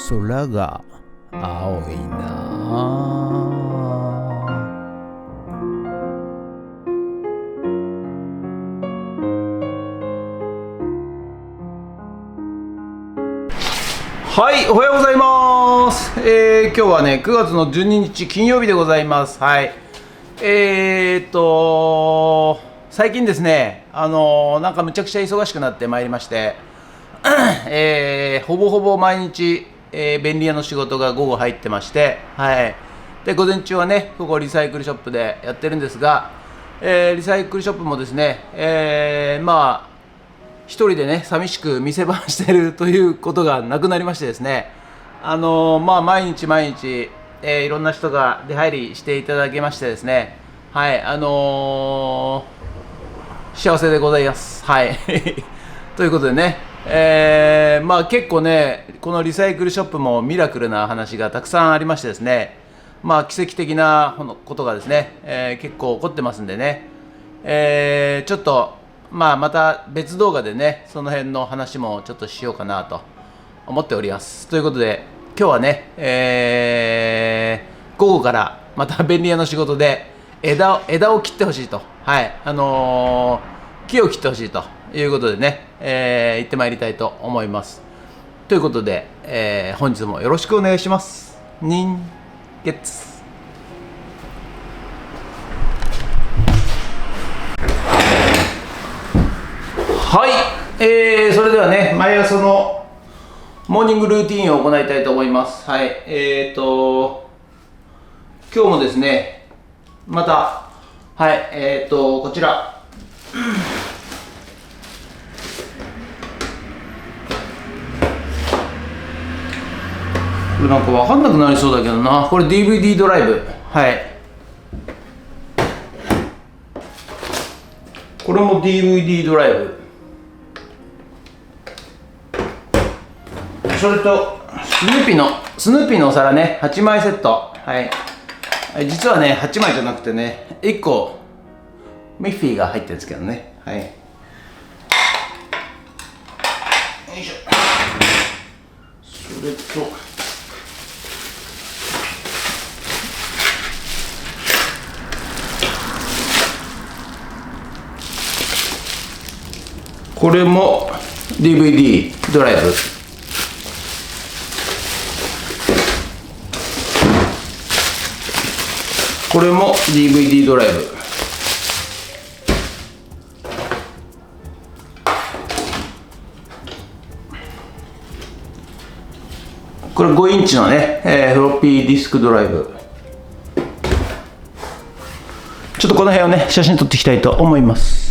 空が青いな。はい、おはようございます。今日はね、9月の12日金曜日でございます。はい。最近ですね、なんかむちゃくちゃ忙しくなってまいりまして、ほぼほぼ毎日、便利屋の仕事が午後入ってまして、はい。で、午前中はね、ここリサイクルショップでやってるんですが、リサイクルショップもですね、一人でね、寂しく店番してるということがなくなりましてですね、毎日毎日、いろんな人が出入りしていただきましてですね、はい、幸せでございます。はい。ということでね、結構ね、このリサイクルショップもミラクルな話がたくさんありましてですね、奇跡的なことがですね、結構起こってますんでね、ちょっと、また別動画でね、その辺の話もちょっとしようかなと思っております。ということで、今日はね、午後からまた便利屋の仕事で枝を切ってほしいと、はい、木を切ってほしいということでね、行ってまいりたいと思います。ということで、本日もよろしくお願いします。人月。はい、それではね、毎朝のモーニングルーティンを行いたいと思います。はい、今日もですね、また、はい、こちら。これなんかわかんなくなりそうだけどな。これ DVD ドライブ。はい。これも DVD ドライブ。それとスヌーピーのお皿ね、8枚セット。はい。実はね、8枚じゃなくてね、1個ミッフィーが入ってるんですけどね。はい。よいしょ。それとこれも DVD ドライブ。これも DVD ドライブ。これ5インチのね、フロッピーディスクドライブ。ちょっとこの辺をね、写真撮っていきたいと思います。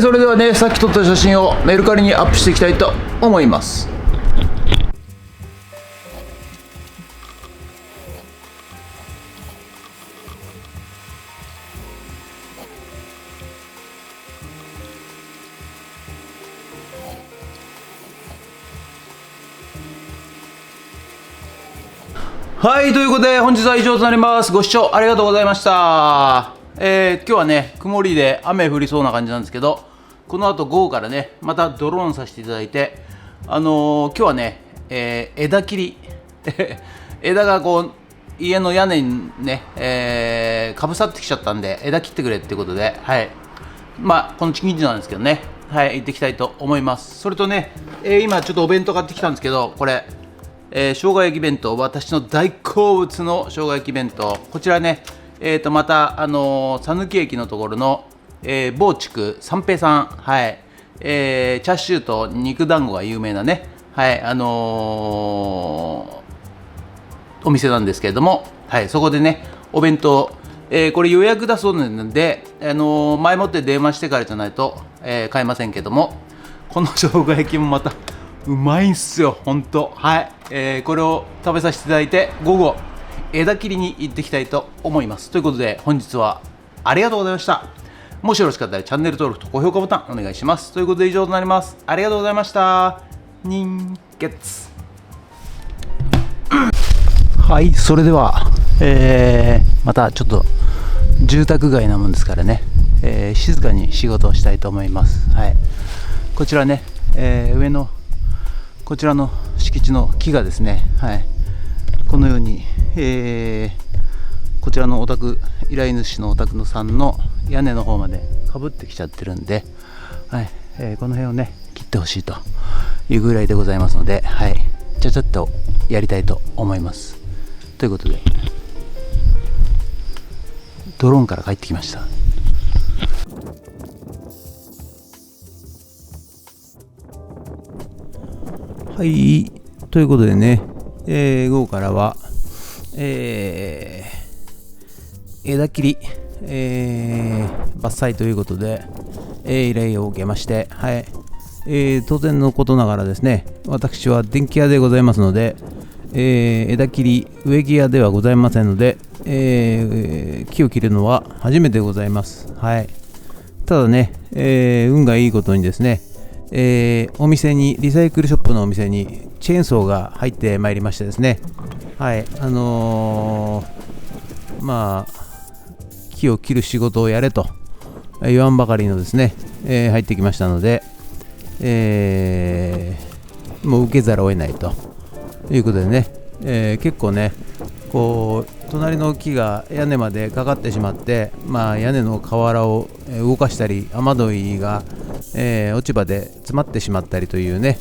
それではね、さっき撮った写真をメルカリにアップしていきたいと思います。はい、ということで本日は以上となります。ご視聴ありがとうございました。今日はね、曇りで雨降りそうな感じなんですけど、この後午後からね、またドローンさせていただいて、今日はね、枝切り枝がこう家の屋根にね、かぶさってきちゃったんで、枝切ってくれってことで、はい、この近所なんですけどね、はい、行ってきたいと思います。それとね、今ちょっとお弁当買ってきたんですけど、これ生姜焼き弁当、私の大好物の生姜焼き弁当、こちらね、また讃岐駅のところの、某地区三平さん、はい、チャーシューと肉団子が有名なね、はい、お店なんですけれども、はい、そこでね、お弁当、これ予約だそうなので、前もって電話してからじゃないと、買えませんけども、この生姜焼きもまたうまいんすよ、ほんと。はい、これを食べさせていただいて、午後枝切りに行っていきたいと思います。ということで本日はありがとうございました。もしよろしかったらチャンネル登録と高評価ボタンお願いします。ということで以上となります。ありがとうございました。人月はい、それでは、またちょっと住宅街なもんですからね、静かに仕事をしたいと思います。はい、こちらね、上のこちらの敷地の木がですね、はい、このように、こちらのお宅、依頼主のお宅のさんの屋根の方までかぶってきちゃってるんで、はい、この辺をね切ってほしいというぐらいでございますので、はい、ちゃちゃっとやりたいと思います。ということでドローンから帰ってきました。はい、ということでね、午後からは、枝切り、伐採ということで、依頼を受けまして、はい、当然のことながらですね、私は電気屋でございますので、枝切り植木屋ではございませんので、木を切るのは初めてございます。はい、ただね、運がいいことにですね、お店にリサイクルショップのお店にチェーンソーが入ってまいりましてですね、はい、まあ木を切る仕事をやれと言わんばかりのですね、入ってきましたので、もう受けざるを得ないということでね、結構ねこう隣の木が屋根までかかってしまって、屋根の瓦を動かしたり雨どいが、落ち葉で詰まってしまったりというね、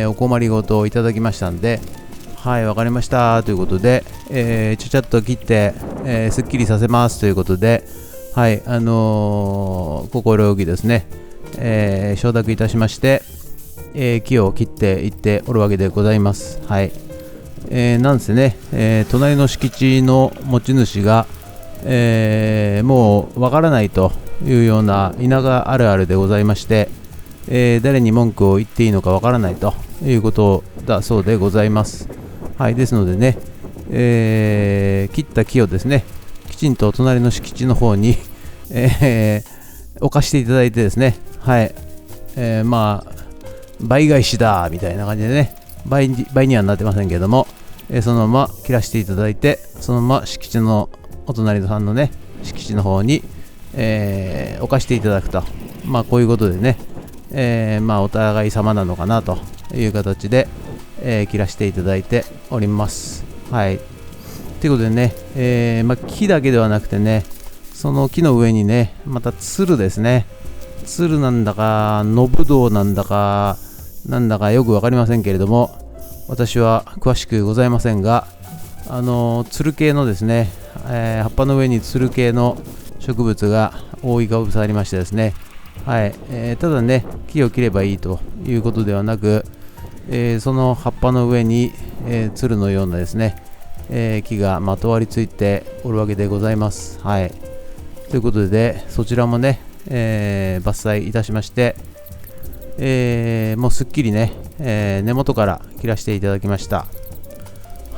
お困りごとをいただきましたんで、はい、わかりましたということで、ちゃちゃっと切って、すっきりさせますということで、はい、心よきですね、承諾いたしまして、木を切っていっておるわけでございます。はい、なんせね、隣の敷地の持ち主が、もうわからないというような田舎あるあるでございまして、誰に文句を言っていいのかわからないということだそうでございます。はい、ですのでね、切った木をですねきちんと隣の敷地の方に、置かしていただいてですね、はい、倍返しだみたいな感じでね、倍にはなってませんけども、そのまま切らしていただいて、そのまま敷地のお隣さんのね敷地の方に、置かしていただくと、こういうことでね、お互い様なのかなという形で、切らしていただいております。はい、ということでね、木だけではなくてね、その木の上にねまたつるですね、つるなんだかのぶどうなんだかよく分かりませんけれども、私は詳しくございませんが、つる系のですね、葉っぱの上につる系の植物が覆いかぶさりましてですね、はい、ただね木を切ればいいということではなく、その葉っぱの上に、つるのようなですね、木がまとわりついておるわけでございます。はい、ということでそちらもね、伐採いたしまして、もうすっきりね、根元から切らしていただきました。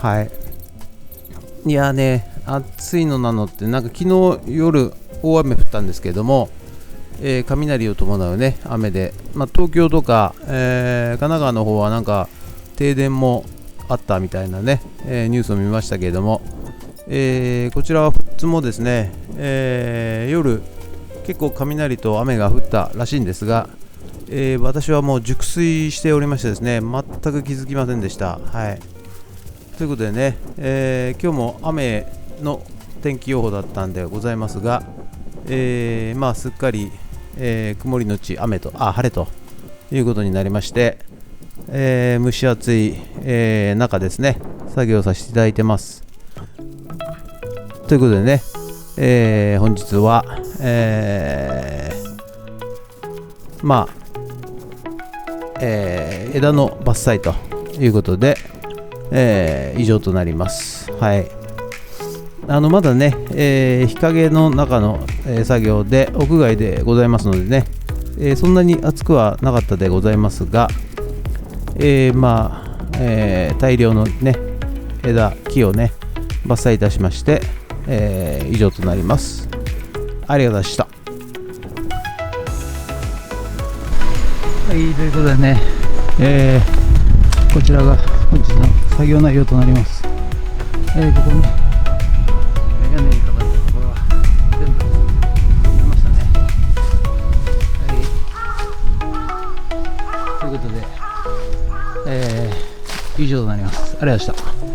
はい、いやね、暑いのなのってなんか昨日夜大雨降ったんですけれども、雷を伴うね雨で、東京とか、神奈川の方はなんか停電もあったみたいなね、ニュースを見ましたけれども、こちらは富津もですね、夜結構雷と雨が降ったらしいんですが、私はもう熟睡しておりましてですね、全く気づきませんでした。はい、ということでね、今日も雨の天気予報だったんでございますが、すっかり、曇りのち雨と晴れということになりまして、蒸し暑い、中ですね作業させていただいてます。ということでね、本日は、枝の伐採ということで、以上となります。はい、まだね、日陰の中の、作業で屋外でございますのでね、そんなに暑くはなかったでございますが、大量のね木をね、伐採いたしまして、以上となります。ありがとうございました。はい、ということでね、こちらが本日の作業内容となります。ここね、屋根にかかったところは全部出ましたね。はい、ということで、以上となります。ありがとうございました。